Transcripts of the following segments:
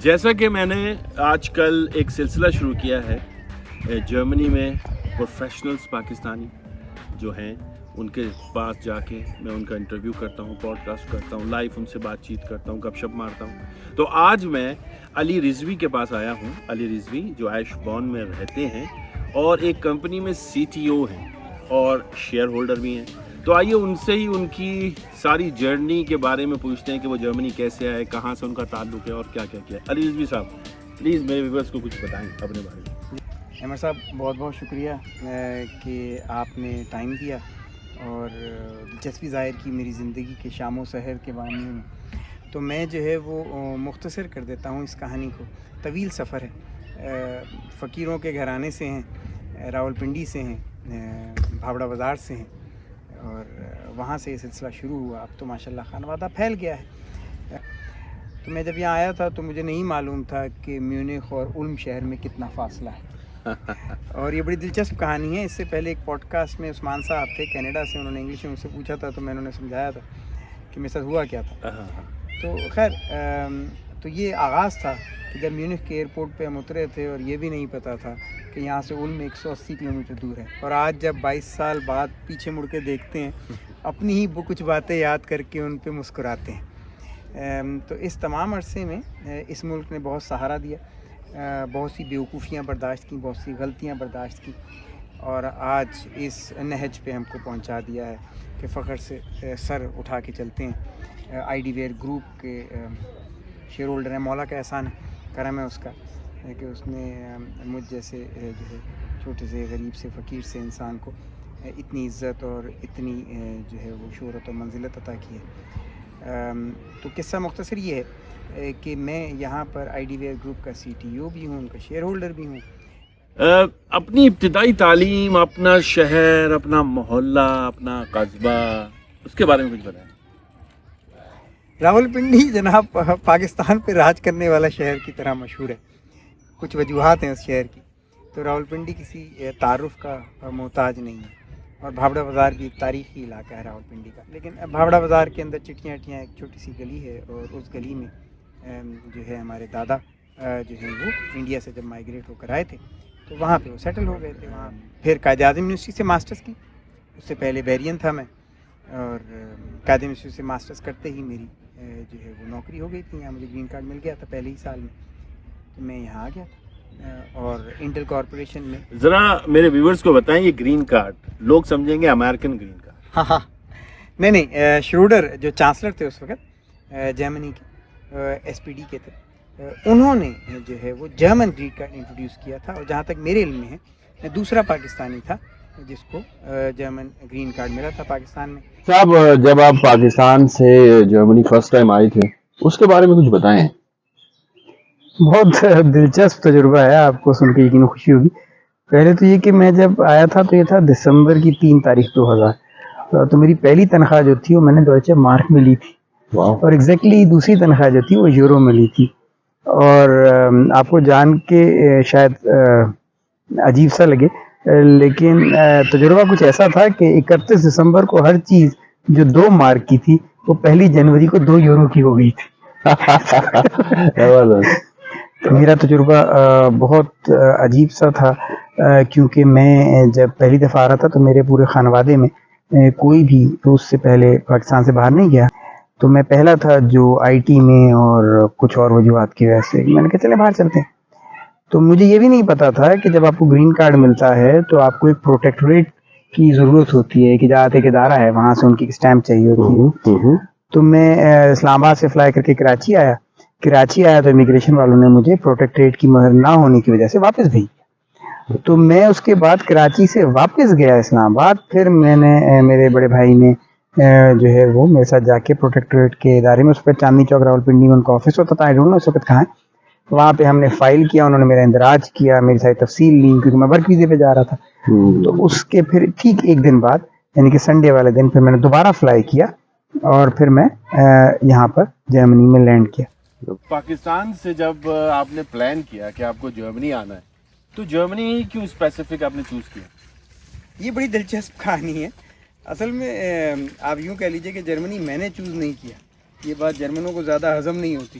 جیسا کہ میں نے آج کل ایک سلسلہ شروع کیا ہے جرمنی میں پروفیشنلز پاکستانی جو ہیں ان کے پاس جا کے میں ان کا انٹرویو کرتا ہوں، پوڈ کاسٹ کرتا ہوں، لائیو ان سے بات چیت کرتا ہوں، گپ شپ مارتا ہوں. تو آج میں علی رضوی کے پاس آیا ہوں. علی رضوی جو ایش بون میں رہتے ہیں اور ایک کمپنی میں CTO ہیں اور شیئر ہولڈر بھی ہیں. تو آئیے ان سے ہی ان کی ساری جرنی کے بارے میں پوچھتے ہیں کہ وہ جرمنی کیسے آئے، کہاں سے ان کا تعلق ہے اور کیا کیا کیا. علی رضوی صاحب پلیز میرے ویورز کو کچھ بتائیں اپنے بارے میں. احمد صاحب بہت بہت شکریہ کہ آپ نے ٹائم دیا اور دلچسپی ظاہر کی میری زندگی کے شام و سحر کے بارے میں. تو میں جو ہے وہ مختصر کر دیتا ہوں اس کہانی کو. طویل سفر ہے. فقیروں کے گھرانے سے ہیں، راولپنڈی سے ہیں، بھاوڑا بازار سے ہیں اور وہاں سے یہ سلسلہ شروع ہوا. اب تو ماشاءاللہ خانوادہ پھیل گیا ہے. تو میں جب یہاں آیا تھا تو مجھے نہیں معلوم تھا کہ میونخ اور علم شہر میں کتنا فاصلہ ہے. اور یہ بڑی دلچسپ کہانی ہے. اس سے پہلے ایک پوڈ کاسٹ میں عثمان صاحب تھے کینیڈا سے، انہوں نے انگلش میں مجھ سے پوچھا تھا تو میں انہوں نے سمجھایا تھا کہ میرے ساتھ ہوا کیا تھا. تو خیر تو یہ آغاز تھا کہ جب میونخ کے ایئرپورٹ پہ ہم اترے تھے اور یہ بھی نہیں پتہ تھا کہ یہاں سے علم 180 کلومیٹر دور ہے. اور آج جب 22 سال بعد پیچھے مڑ کے دیکھتے ہیں اپنی ہی کچھ باتیں یاد کر کے ان پہ مسکراتے ہیں. تو اس تمام عرصے میں اس ملک نے بہت سہارا دیا، بہت سی بیوقوفیاں برداشت کی، بہت سی غلطیاں برداشت کی اور آج اس نہج پہ ہم کو پہنچا دیا ہے کہ فخر سے سر اٹھا کے چلتے ہیں. ID ویئر گروپ کے شیئر ہولڈر ہیں. مولا کا احسان ہے، کرم ہے اس کا کہ اس نے مجھ جیسے جو ہے چھوٹے سے غریب سے فقیر سے انسان کو اتنی عزت اور اتنی جو ہے وہ شہرت و منزلت عطا کی ہے. تو قصہ مختصر یہ ہے کہ میں یہاں پر ID ویئر گروپ کا CTO بھی ہوں، ان کا شیئر ہولڈر بھی ہوں. اپنی ابتدائی تعلیم، اپنا شہر، اپنا محلہ، اپنا قصبہ، اس کے بارے میں کچھ بتائیں. راولپنڈی جناب پاکستان پہ راج کرنے والا شہر کی طرح مشہور ہے. کچھ وجوہات ہیں اس شہر کی. تو راولپنڈی کسی تعارف کا محتاج نہیں ہے اور بھاوڑا بازار بھی ایک تاریخی علاقہ ہے راولپنڈی کا. لیکن بھاوڑا بازار کے اندر چٹیاں ایک چھوٹی سی گلی ہے اور اس گلی میں جو ہے ہمارے دادا جو ہیں وہ انڈیا سے جب مائیگریٹ ہو کر آئے تھے تو وہاں پہ وہ سیٹل ہو گئے تھے. وہاں پھر قائد اعظم یونیورسٹی سے ماسٹرز کی. اس سے پہلے بیرین تھا میں اور قائد اعظم یونیورسٹی سے ماسٹرز کرتے ہی میری جو ہے وہ نوکری ہو گئی تھی. یہاں مجھے گرین کارڈ مل گیا تھا پہلے ہی سال میں. تو میں یہاں آ گیا تھا اور انٹل کارپوریشن میں. ذرا میرے ویورز کو بتائیں یہ گرین کارڈ لوگ سمجھیں گے امریکن گرین کارڈ. ہاں نہیں شروڈر جو چانسلر تھے اس وقت جرمنی کے SPD کے تھے، انہوں نے جو ہے وہ جرمن گرین کارڈ انٹروڈیوس کیا تھا. اور جہاں تک میرے علم میں ہے میں دوسرا پاکستانی تھا جس کو جرمن گرین کارڈ ملا تھا پاکستان میں. صاحب جب آپ پاکستان سے جرمنی فرسٹ ٹائم آئے تھے اس کے بارے میں کچھ بتائیں. بہت دلچسپ تجربہ ہے، آپ کو سن کے یقین خوشی ہوگی. پہلے تو یہ کہ میں جب آیا تھا تو یہ تھا دسمبر کی 3 تاریخ 2000. تو میری پہلی تنخواہ جو تھی وہ میں نے ڈوائچے مارک میں لی تھی اور ایگزیکٹلی دوسری تنخواہ جو تھی وہ یورو میں لی تھی. اور آپ کو جان کے شاید عجیب سا لگے لیکن تجربہ کچھ ایسا تھا کہ 31 دسمبر کو ہر چیز جو 2 مارک کی تھی وہ 1 جنوری کو 2 یورو کی ہو گئی تھی. میرا تجربہ بہت عجیب سا تھا کیونکہ میں جب پہلی دفعہ آ رہا تھا تو میرے پورے خانوادے میں کوئی بھی روس سے پہلے پاکستان سے باہر نہیں گیا. تو میں پہلا تھا جو IT میں اور کچھ اور وجوہات کی وجہ سے میں نے کہا چلے باہر چلتے ہیں. تو مجھے یہ بھی نہیں پتا تھا کہ جب آپ کو گرین کارڈ ملتا ہے تو آپ کو ایک پروٹیکٹوریٹ کی ضرورت ہوتی ہے کہ جہاں ایک ادارہ ہے وہاں سے ان کی اسٹیمپ چاہیے ہوتی ہے. تو میں اسلام آباد سے فلائی کر کے کراچی آیا تو امیگریشن والوں نے مجھے پروٹیکٹریٹ کی مہر نہ ہونے کی وجہ سے واپس بھیج. تو میں اس کے بعد کراچی سے واپس گیا اسلام آباد. پھر میں نے میرے بڑے بھائی نے جو ہے وہ میرے ساتھ جا کے پروٹیکٹریٹ کے ادارے میں، اس پہ چاندنی چوک راولپنڈی میں ان کا آفس ہوتا تھا، آئی ڈونٹ نو اس وقت کہاں ہے. وہاں پہ ہم نے فائل کیا، انہوں نے میرا اندراج کیا، میری ساری تفصیل لی کیونکہ میں ورک ویزے پہ جا رہا تھا. تو اس کے پھر ٹھیک 1 دن بعد یعنی کہ سنڈے والے دن پھر میں نے دوبارہ فلائی کیا اور پھر میں یہاں پر جرمنی میں لینڈ کیا. پاکستان سے جب آپ نے پلان کیا کہ آپ کو جرمنی آنا ہے تو جرمنی کیوں اسپیسیفک آپ نے چوز کیا؟ یہ بڑی دلچسپ کہانی ہے. اصل میں آپ یوں کہہ لیجئے کہ جرمنی میں نے چوز نہیں کیا. یہ بات جرمنوں کو زیادہ ہضم نہیں ہوتی.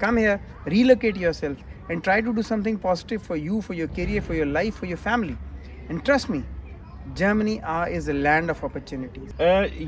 Come here, relocate yourself, and try to do something positive for you, for your career, for your life, for your family. And trust me, Germany is a land of opportunities.